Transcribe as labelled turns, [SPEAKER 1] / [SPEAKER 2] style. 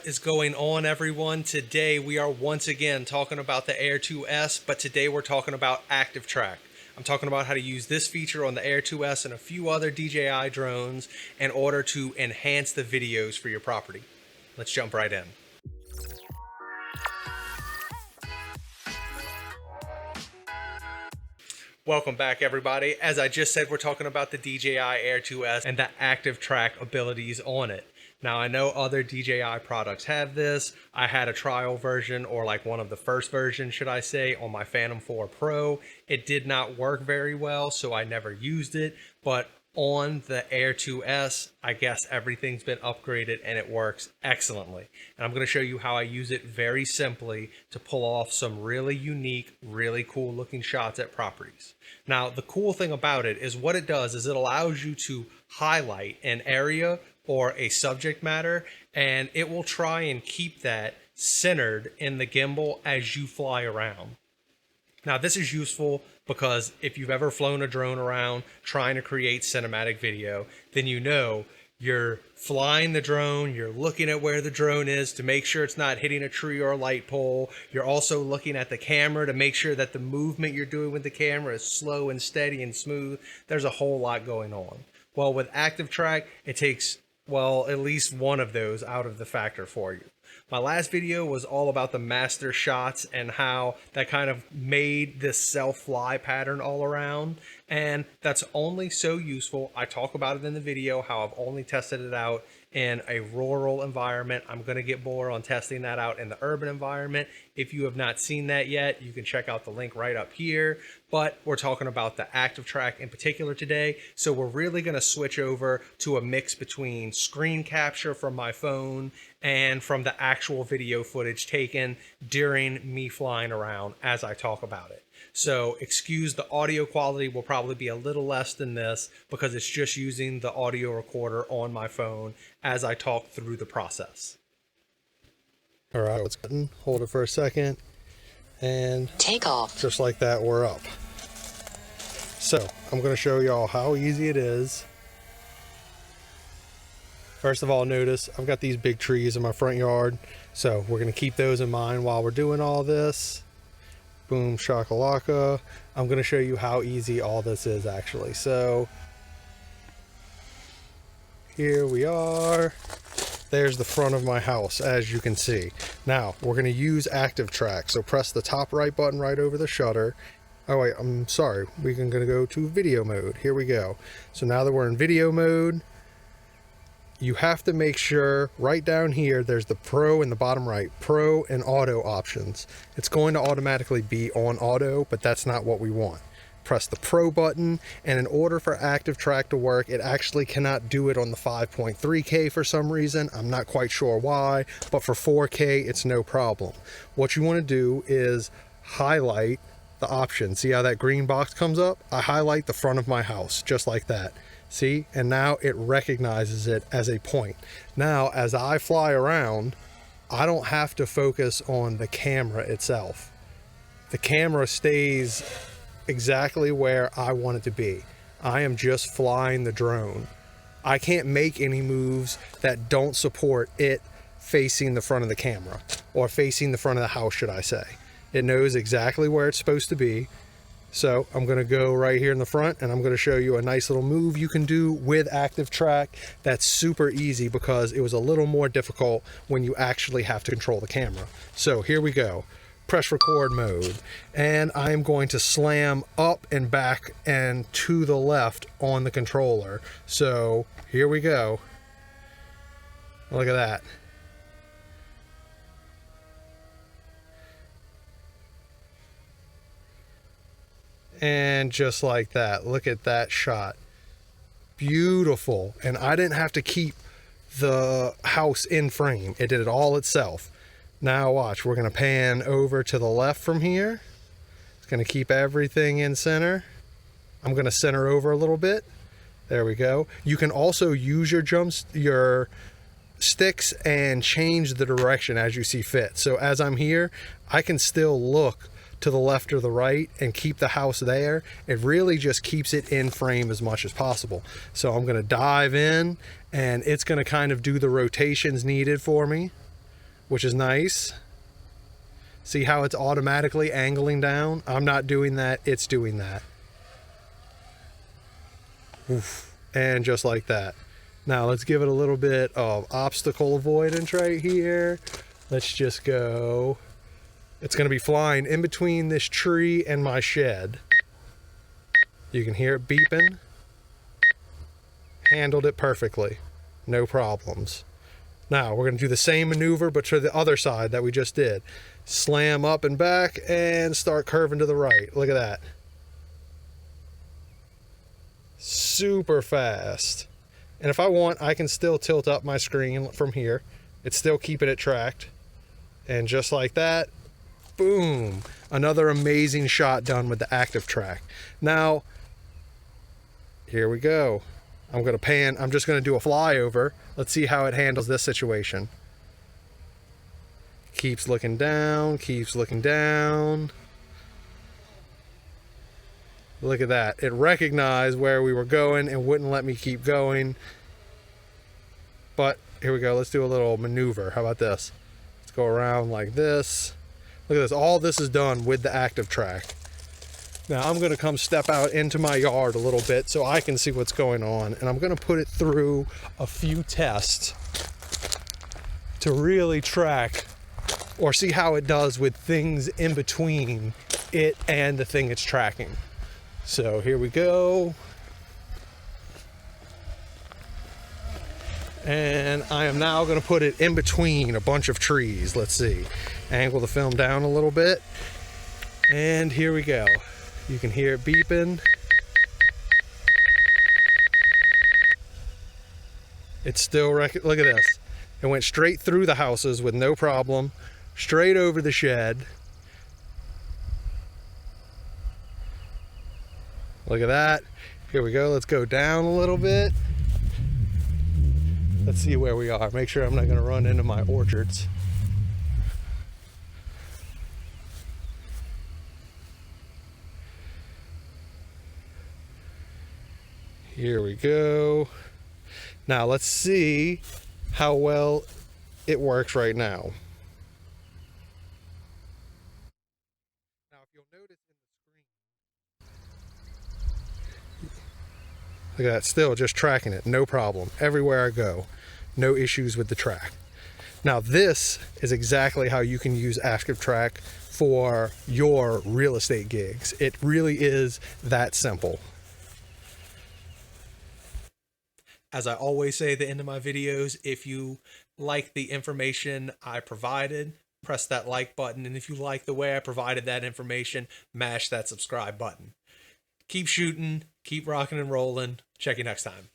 [SPEAKER 1] What is going on, everyone? Today we are once again talking about the Air 2S, but today we're talking about Active Track. I'm talking about how to use this feature on the Air 2S and a few other DJI drones in order to enhance the videos for your property. Let's jump right in. Welcome back, everybody. As I just said, we're talking about the DJI Air 2S and the Active Track abilities on it. Now, I know other DJI products have this. I had a trial version, or like one of the first versions, should I say, on my Phantom 4 Pro. It did not work very well, so I never used it. But on the Air 2S, I guess everything's been upgraded and it works excellently. And I'm going to show you how I use it very simply to pull off some really unique, really cool looking shots at properties. Now, the cool thing about it is what it does is it allows you to highlight an area or a subject matter, and it will try and keep that centered in the gimbal as you fly around. Now, this is useful because if you've ever flown a drone around trying to create cinematic video, then you know you're flying the drone, you're looking at where the drone is to make sure it's not hitting a tree or a light pole. You're also looking at the camera to make sure that the movement you're doing with the camera is slow and steady and smooth. There's a whole lot going on. Well, with Active Track, it takes, well, at least one of those out of the factor for you. My last video was all about the master shots and how that kind of made this self-fly pattern all around. And that's only so useful. I talk about it in the video, how I've only tested it out in a rural environment. I'm going to get more on testing that out in the urban environment. If you have not seen that yet, you can check out the link right up here. But we're talking about the Active Track in particular today. So we're really going to switch over to a mix between screen capture from my phone and from the actual video footage taken during me flying around as I talk about it. So excuse the audio quality will probably be a little less than this because it's just using the audio recorder on my phone as I talk through the process. All right, let's hold it for a second and take off. Just like that, we're up. So I'm going to show y'all how easy it is. First of all, notice I've got these big trees in my front yard, so we're going to keep those in mind while we're doing all this. Boom shakalaka. I'm going to show you how easy all this is actually. So here we are. There's the front of my house, as you can see. Now we're going to use Active Track. So press the top right button right over the shutter. Oh wait, I'm sorry. We're going to go to video mode. Here we go. So now that we're in video mode, you have to make sure right down here there's the Pro in the bottom right, Pro and Auto options. It's going to automatically be on auto, but that's not what we want. Press the Pro button, and in order for Active Track to work, it actually cannot do it on the 5.3K for some reason. I'm not quite sure why, but for 4K it's no problem. What you want to do is highlight the option. See how that green box comes up? I highlight the front of my house just like that. See, and now it recognizes it as a point. Now, as I fly around, I don't have to focus on the camera itself. The camera stays exactly where I want it to be. I am just flying the drone. I can't make any moves that don't support it facing the front of the camera, or facing the front of the house, should I say. It knows exactly where it's supposed to be. So I'm going to go right here in the front, and I'm going to show you a nice little move you can do with Active Track that's super easy because it was a little more difficult when you actually have to control the camera. So here we go. Press record mode, and I am going to slam up and back and to the left on the controller. So here we go. Look at that. And just like that, look at that shot. Beautiful. And I didn't have to keep the house in frame. It did it all itself. Now watch, we're going to pan over to the left from here. It's going to keep everything in center. I'm going to center over a little bit. There we go. You can also use your sticks and change the direction as you see fit. So as I'm here, I can still look to the left or the right and keep the house there. It really just keeps it in frame as much as possible. So I'm going to dive in, and it's going to kind of do the rotations needed for me.
[SPEAKER 2] which is nice. See how it's automatically angling down? I'm not doing that, it's doing that. Oof. And just like that. Now let's give it a little bit of obstacle avoidance right here. Let's just go. It's going to be flying in between this tree and my shed. You can hear it beeping. Handled it perfectly. No problems. Now we're going to do the same maneuver, but to the other side that we just did. Slam up and back and start curving to the right. Look at that. Super fast. And if I want, I can still tilt up my screen from here. It's still keeping it tracked. And just like that, boom. Another amazing shot done with the active track. Now, here we go. I'm going to pan. I'm just going to do a flyover. Let's see how it handles this situation. Keeps looking down, keeps looking down. Look at that. It recognized where we were going and wouldn't let me keep going. But here we go. Let's do a little maneuver. How about this? Let's go around like this. Look at this. All this is done with the active track. Now I'm going to come step out into my yard a little bit so I can see what's going on. And I'm going to put it through a few tests to really track or see how it does with things in between it and the thing it's tracking. So here we go. And I am now going to put it in between a bunch of trees. Let's see. Angle the film down a little bit. And here we go. You can hear it beeping. It's still, look at this. It went straight through the houses with no problem. Straight over the shed. Look at that. Here we go. Let's go down a little bit. Let's see where we are. Make sure I'm not going to run into my orchards. Here we go. Now let's see how well it works right now. Now if you'll notice in the screen, look at that, still just tracking it, no problem. Everywhere I go, no issues with the track. Now this is exactly how you can use Active Track for your real estate gigs. It really is that simple. As I always say at the end of my videos, if you like the information I provided, press that like button. And if you like the way I provided that information, mash that subscribe button. Keep shooting, keep rocking and rolling. Check you next time.